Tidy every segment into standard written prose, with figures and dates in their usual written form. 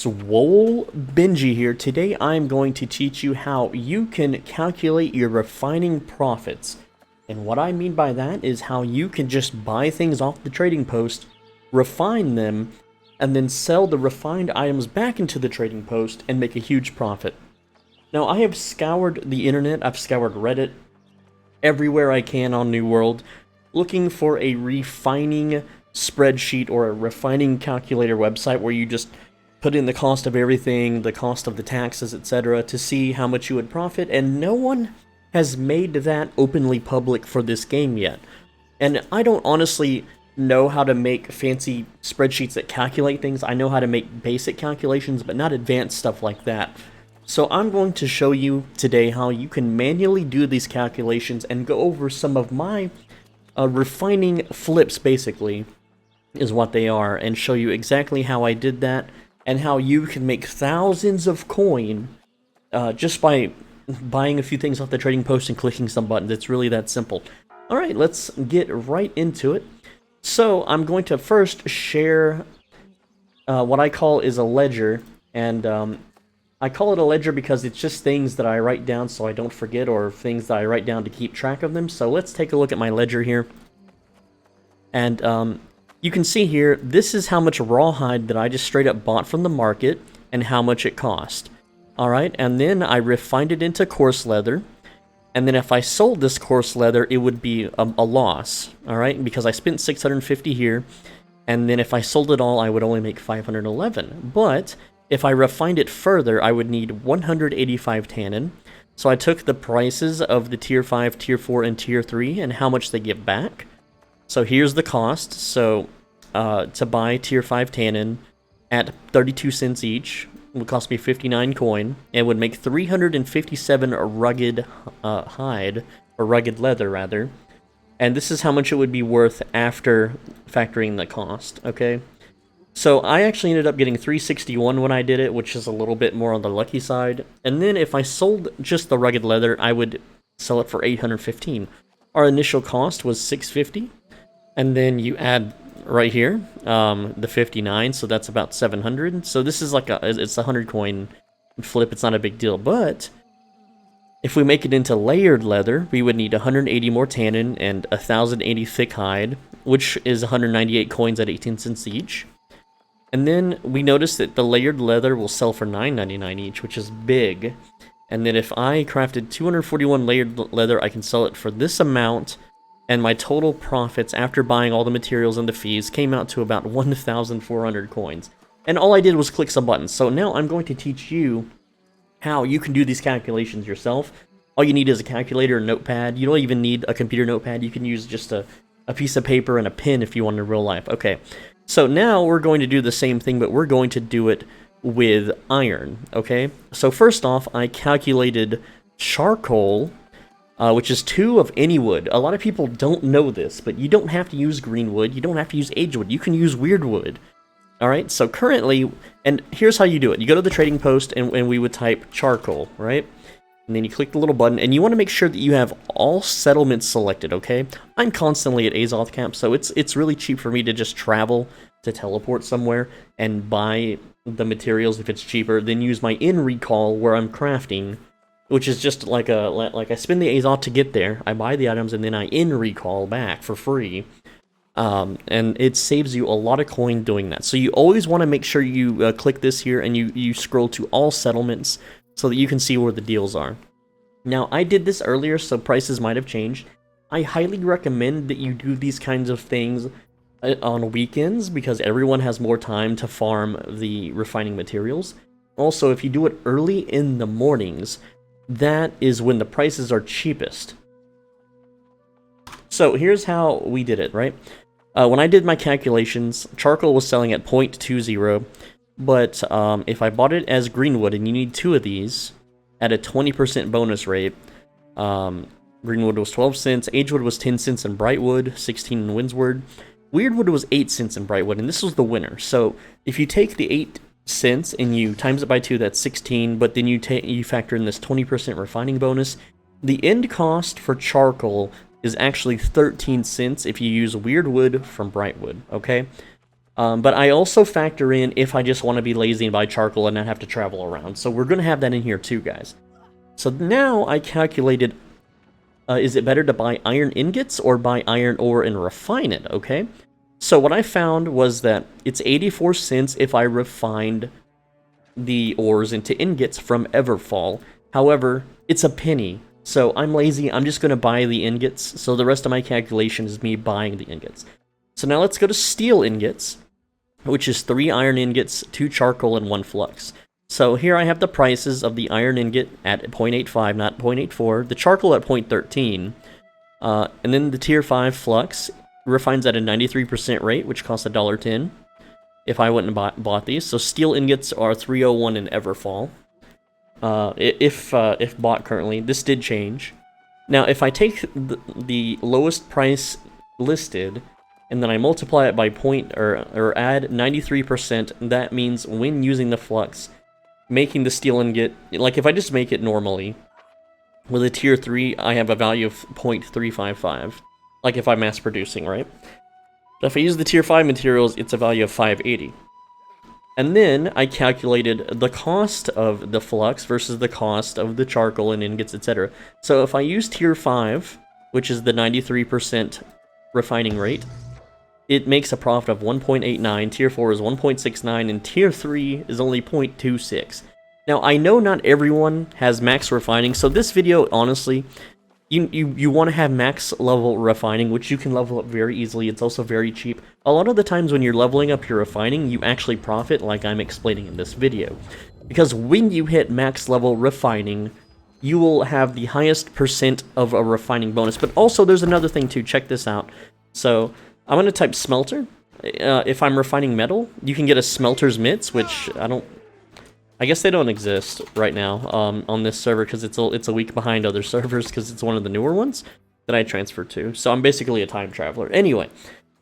SwoleBenji here. Today I'm going to teach you how you can calculate your refining profits. And what I mean by that is how you can just buy things off the trading post, refine them, and then sell the refined items back into the trading post and make a huge profit. Now I have scoured the internet, I've scoured Reddit, everywhere I can on New World, looking for a refining spreadsheet or a refining calculator website where you just put in the cost of everything, the cost of the taxes, etc. to see how much you would profit, and no one has made that openly public for this game yet. And I don't honestly know how to make fancy spreadsheets that calculate things. I know how to make basic calculations, but not advanced stuff like that. So I'm going to show you today how you can manually do these calculations and go over some of my refining flips, basically, is what they are, and show you exactly how I did that and how you can make thousands of coin just by buying a few things off the trading post and clicking some buttons. It's really that simple. Alright, let's get right into it. So I'm going to first share what I call is a ledger, and I call it a ledger because it's just things that I write down so I don't forget, or things that I write down to keep track of them. So let's take a look at my ledger here. And you can see here, this is how much rawhide that I just straight up bought from the market and how much it cost. Alright, and then I refined it into coarse leather. And then if I sold this coarse leather, it would be a loss. Alright, because I spent 650 here. And then if I sold it all, I would only make 511. But if I refined it further, I would need 185 tannin. So I took the prices of the tier 5, tier 4, and tier 3 and how much they give back. So here's the cost. So to buy tier 5 tannin at 32 cents each would cost me 59 coin. It would make 357 rugged hide, or rugged leather rather. And this is how much it would be worth after factoring the cost, okay? So I actually ended up getting 361 when I did it, which is a little bit more on the lucky side. And then if I sold just the rugged leather, I would sell it for 815. Our initial cost was 650. And then you add right here the 59, so that's about 700. So this is like it's a 100 coin flip. It's not a big deal. But if we make it into layered leather, we would need 180 more tannin and 1080 thick hide, which is 198 coins at 18 cents each. And then we notice that the layered leather will sell for $9.99 each, which is big. And then if I crafted 241 layered leather, I can sell it for this amount. And my total profits after buying all the materials and the fees came out to about 1,400 coins. And all I did was click some buttons. So now I'm going to teach you how you can do these calculations yourself. All you need is a calculator and notepad. You don't even need a computer notepad. You can use just a piece of paper and a pen if you want in real life. Okay, so now we're going to do the same thing, but we're going to do it with iron, okay? So first off, I calculated charcoal, which is 2 of any wood. A lot of people don't know this, but you don't have to use green wood. You don't have to use age wood. You can use weird wood. Alright, so currently, and here's how you do it. You go to the trading post, and we would type charcoal, right? And then you click the little button, and you want to make sure that you have all settlements selected, okay? I'm constantly at Azoth Camp, so it's really cheap for me to just travel to teleport somewhere and buy the materials if it's cheaper, then use my in-recall where I'm crafting, which is just like I spend the Azoth to get there, I buy the items, and then I in-recall back for free. And it saves you a lot of coin doing that. So you always want to make sure you click this here, and you scroll to all settlements so that you can see where the deals are. Now, I did this earlier, so prices might have changed. I highly recommend that you do these kinds of things on weekends, because everyone has more time to farm the refining materials. Also, if you do it early in the mornings, that is when the prices are cheapest. So here's how we did it, right? When I did my calculations, charcoal was selling at 0.20, but if I bought it as greenwood, and you need 2 of these at a 20% bonus rate, greenwood was 12 cents, agewood was 10 cents, and brightwood 16 in windswood. Weirdwood was 8 cents in brightwood, and this was the winner. So if you take the 8 cents and you times it by 2, that's 16, but then you factor in this 20% refining bonus, the end cost for charcoal is actually 13 cents if you use weird wood from brightwood, okay? But I also factor in if I just want to be lazy and buy charcoal and not have to travel around. So we're going to have that in here too, guys. So now I calculated, is it better to buy iron ingots or buy iron ore and refine it, okay? So what I found was that it's 84 cents if I refined the ores into ingots from Everfall. However, it's a penny. So I'm lazy, I'm just going to buy the ingots. So the rest of my calculation is me buying the ingots. So now let's go to steel ingots, which is 3 iron ingots, 2 charcoal, and 1 flux. So here I have the prices of the iron ingot at 0.85, not 0.84, the charcoal at 0.13, and then the tier 5 flux refines at a 93% rate, which costs $1.10 if I wouldn't have bought these. So steel ingots are 301 in Everfall. If bought currently, this did change. Now, if I take the lowest price listed, and then I multiply it by or add 93%, that means when using the flux, making the steel ingot, like if I just make it normally, with a tier 3, I have a value of 0.355, like if I'm mass producing, right? But if I use the tier 5 materials, it's a value of 580. And then I calculated the cost of the flux versus the cost of the charcoal and ingots, etc. So if I use tier 5, which is the 93% refining rate, it makes a profit of 1.89, tier 4 is 1.69, and tier 3 is only 0.26. Now, I know not everyone has max refining, so this video, honestly, you want to have max level refining, which you can level up very easily. It's also very cheap. A lot of the times when you're leveling up your refining, you actually profit, like I'm explaining in this video. Because when you hit max level refining, you will have the highest percent of a refining bonus. But also, there's another thing too. Check this out. So I'm going to type smelter. If I'm refining metal, you can get a smelter's mitts, which I guess they don't exist right now on this server because it's a week behind other servers because it's one of the newer ones that I transferred to. So I'm basically a time traveler. Anyway,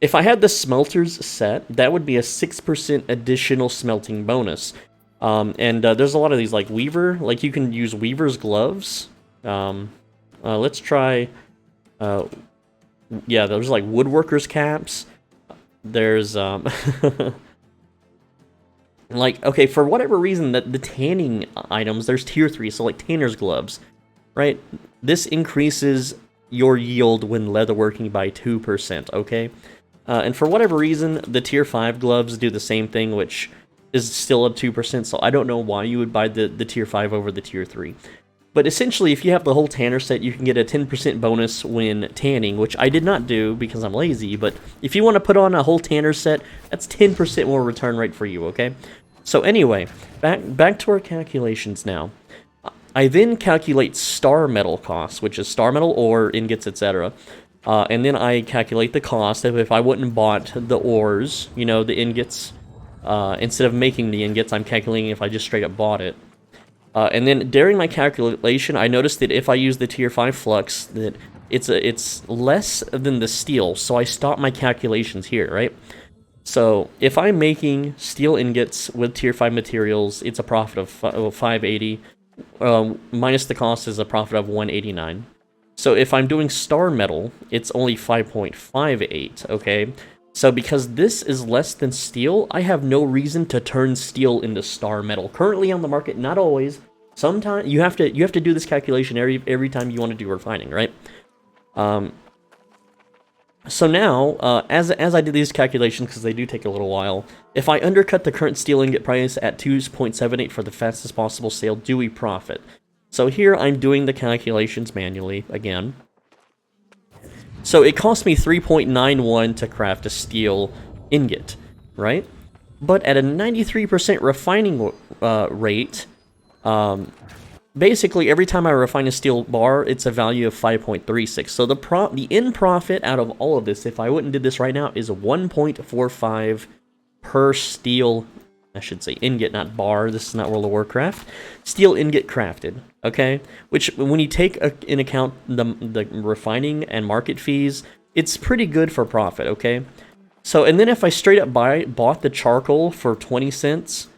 if I had the smelters set, that would be a 6% additional smelting bonus. There's a lot of these like weaver, like you can use weaver's gloves. Let's try. Yeah, there's like woodworker's caps. There's like, okay, for whatever reason, the tanning items, there's tier 3, so like tanner's gloves, right? This increases your yield when leatherworking by 2%, okay? And for whatever reason, the tier 5 gloves do the same thing, which is still up 2%, so I don't know why you would buy the tier 5 over the tier 3. But essentially, if you have the whole tanner set, you can get a 10% bonus when tanning, which I did not do because I'm lazy, but if you want to put on a whole tanner set, that's 10% more return rate for you, okay? So anyway, back to our calculations now. I then calculate star metal costs, which is star metal ore, ingots, etc. And then I calculate the cost of if I wouldn't have bought the ores, you know, the ingots. Instead of making the ingots, I'm calculating if I just straight up bought it. And then during my calculation, I noticed that if I use the tier 5 flux, that it's less than the steel, so I stopped my calculations here, right? So if I'm making steel ingots with tier 5 materials, it's a profit of 580, minus the cost is a profit of 189. So if I'm doing star metal, it's only 5.58, okay? So because this is less than steel, I have no reason to turn steel into star metal. Currently on the market, not always. Sometimes you have to do this calculation every time you want to do refining, right? So now, as I did these calculations, because they do take a little while, if I undercut the current steel ingot price at 2.78 for the fastest possible sale, do we profit? So here I'm doing the calculations manually again. So it cost me 3.91 to craft a steel ingot, right? But at a 93% refining rate, basically every time I refine a steel bar, it's a value of 5.36. So the end profit out of all of this, if I wouldn't did this right now, is 1.45 per steel, I should say ingot, not bar. This is not World of Warcraft. Steel ingot crafted, okay? Which, when you take in account the refining and market fees, it's pretty good for profit, okay? So, and then if I straight up bought the charcoal for 20 cents,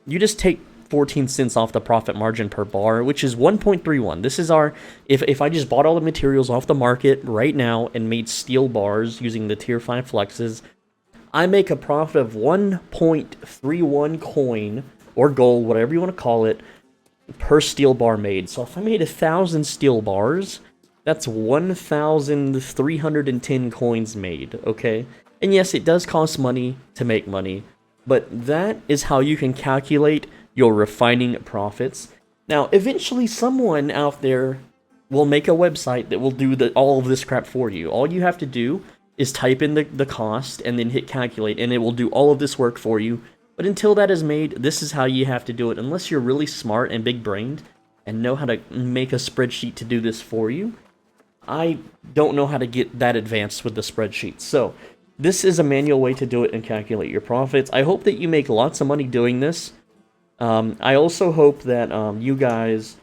you just take 14 cents off the profit margin per bar, which is 1.31. This is our, if I just bought all the materials off the market right now and made steel bars using the tier 5 fluxes, I make a profit of 1.31 coin, or gold, whatever you want to call it, per steel bar made. So if I made 1,000 steel bars, that's 1,310 coins made, okay? And yes, it does cost money to make money, but that is how you can calculate your refining profits. Now, eventually someone out there will make a website that will do all of this crap for you. All you have to do is type in the cost and then hit calculate, and it will do all of this work for you. But until that is made, this is how you have to do it, unless you're really smart and big-brained and know how to make a spreadsheet to do this for you. I don't know how to get that advanced with the spreadsheet. So, this is a manual way to do it and calculate your profits. I hope that you make lots of money doing this. I also hope that you guys,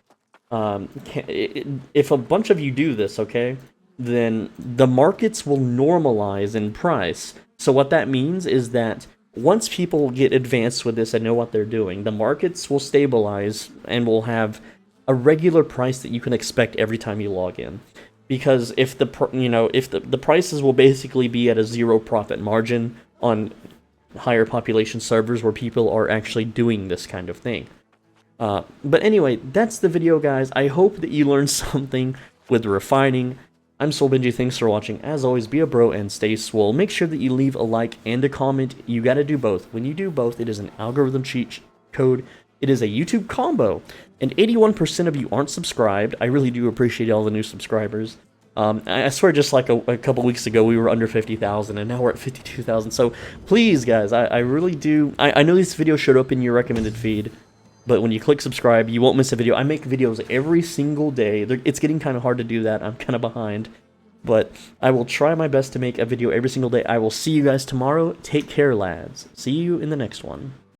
if a bunch of you do this, okay, then the markets will normalize in price. So what that means is that once people get advanced with this and know what they're doing, the markets will stabilize and will have a regular price that you can expect every time you log in. Because if the prices will basically be at a zero profit margin on higher population servers where people are actually doing this kind of thing. But anyway, that's the video, guys. I hope that you learned something with refining. I'm SwoleBenji, thanks for watching. As always, be a bro and stay swole. Make sure that you leave a like and a comment. You gotta do both. When you do both, it is an algorithm cheat code. It is a YouTube combo. And 81% of you aren't subscribed. I really do appreciate all the new subscribers. I swear just like a couple weeks ago we were under 50,000 and now we're at 52,000. So please, guys, I really do. I know this video showed up in your recommended feed, but when you click subscribe, you won't miss a video. I make videos every single day. It's getting kind of hard to do that. I'm kind of behind. But I will try my best to make a video every single day. I will see you guys tomorrow. Take care, lads. See you in the next one.